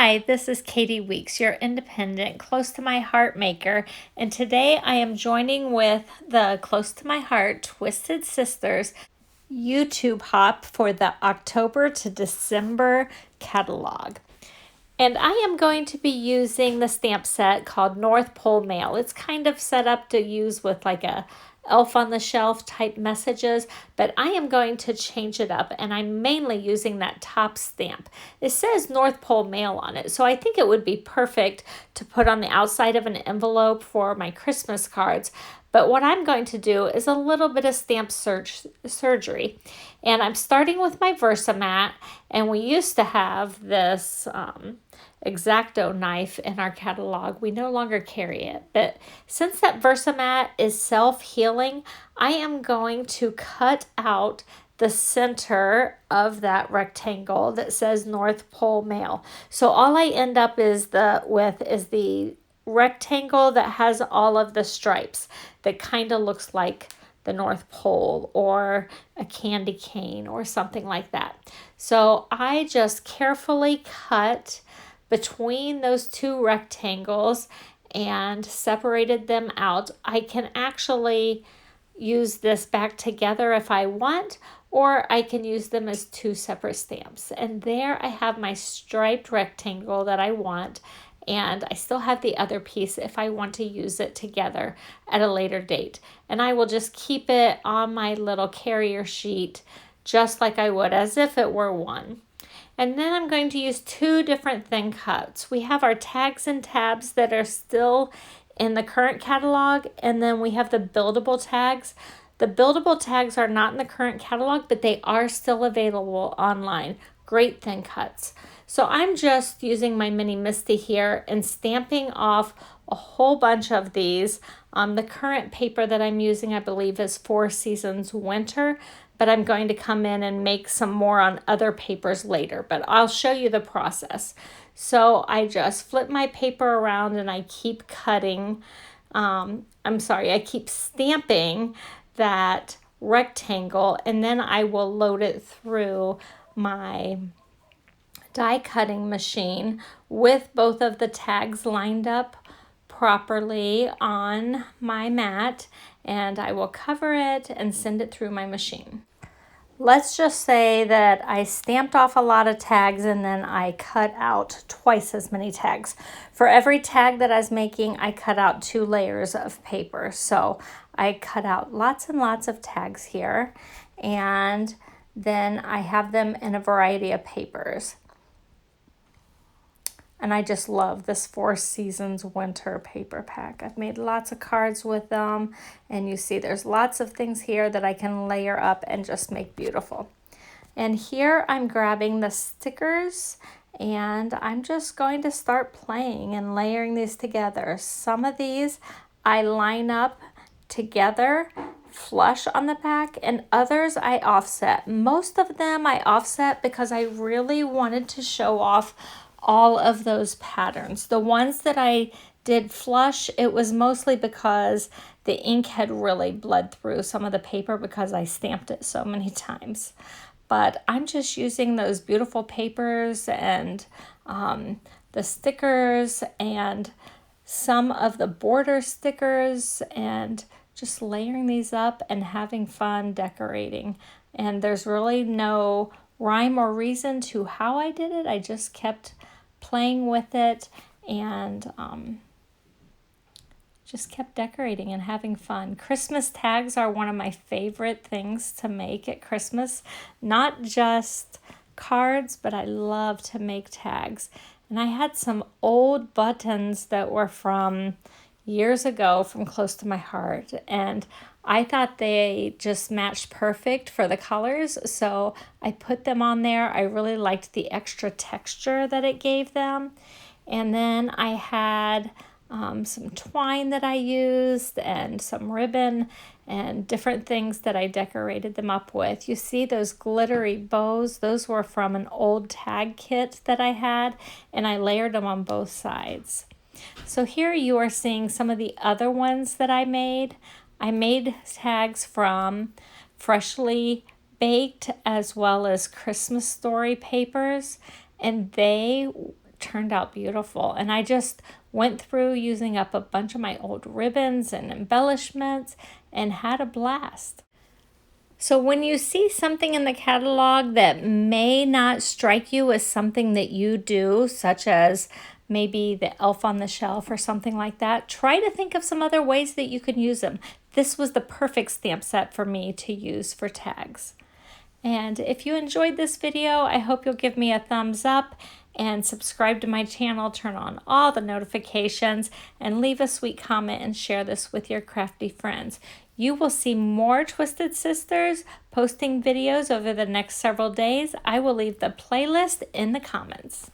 Hi, this is Katie Weeks, your independent, close to my heart maker, and today I am joining with the Close to My Heart Twisted Sisters YouTube hop for the October to December catalog. And I am going to be using the stamp set called North Pole Mail. It's kind of set up to use with like a elf on the shelf type messages, but I am going to change it up, and I'm mainly using that top stamp. It says North Pole Mail on it, so I think it would be perfect to put on the outside of an envelope for my Christmas cards. But what I'm going to do is a little bit of stamp surgery. And I'm starting with my Versamat, and we used to have this X-Acto knife in our catalog. We no longer carry it, but since that Versamat is self-healing, I am going to cut out the center of that rectangle that says North Pole Mail. So all I end up is the rectangle that has all of the stripes that kind of looks like the North Pole or a candy cane or something like that. So I just carefully cut between those two rectangles and separated them out. I can actually use this back together if I want, or I can use them as two separate stamps. And there I have my striped rectangle that I want, and I still have the other piece if I want to use it together at a later date. And I will just keep it on my little carrier sheet just like I would as if it were one. And then I'm going to use two different thin cuts. We have our tags and tabs that are still in the current catalog, and then we have the buildable tags. The buildable tags are not in the current catalog, but they are still available online. Great thin cuts. So I'm just using my mini Misty here and stamping off a whole bunch of these. The current paper that I'm using, I believe, is 4 Seasons Winter, but I'm going to come in and make some more on other papers later, but I'll show you the process. So I just flip my paper around and I keep cutting, I keep stamping that rectangle, and then I will load it through my die cutting machine with both of the tags lined up properly on my mat, and I will cover it and send it through my machine. Let's just say that I stamped off a lot of tags and then I cut out twice as many tags. For every tag that I was making, I cut out 2 layers of paper. So I cut out lots and lots of tags here, and then I have them in a variety of papers. And I just love this 4 Seasons Winter paper pack. I've made lots of cards with them, and you see there's lots of things here that I can layer up and just make beautiful. And here I'm grabbing the stickers, and I'm just going to start playing and layering these together. Some of these I line up together flush on the back, and others I offset. Most of them I offset because I really wanted to show off all of those patterns. The ones that I did flush, it was mostly because the ink had really bled through some of the paper because I stamped it so many times. But I'm just using those beautiful papers and the stickers and some of the border stickers, and just layering these up and having fun decorating. And there's really no rhyme or reason to how I did it. I just kept playing with it and just kept decorating and having fun. Christmas tags are one of my favorite things to make at Christmas. Not just cards, but I love to make tags. And I had some old buttons that were from years ago from Close to My Heart, and I thought they just matched perfect for the colors, so I put them on there. I really liked the extra texture that it gave them. And then I had some twine that I used and some ribbon and different things that I decorated them up with. You see those glittery bows? Those were from an old tag kit that I had, and I layered them on both sides. So here you are seeing some of the other ones that I made. I made tags from Freshly Baked as well as Christmas Story papers, and they turned out beautiful. And I just went through using up a bunch of my old ribbons and embellishments and had a blast. So when you see something in the catalog that may not strike you as something that you do, such as maybe the elf on the shelf or something like that, try to think of some other ways that you can use them. This was the perfect stamp set for me to use for tags. And if you enjoyed this video, I hope you'll give me a thumbs up and subscribe to my channel, turn on all the notifications, and leave a sweet comment and share this with your crafty friends. You will see more Twisted Sisters posting videos over the next several days. I will leave the playlist in the comments.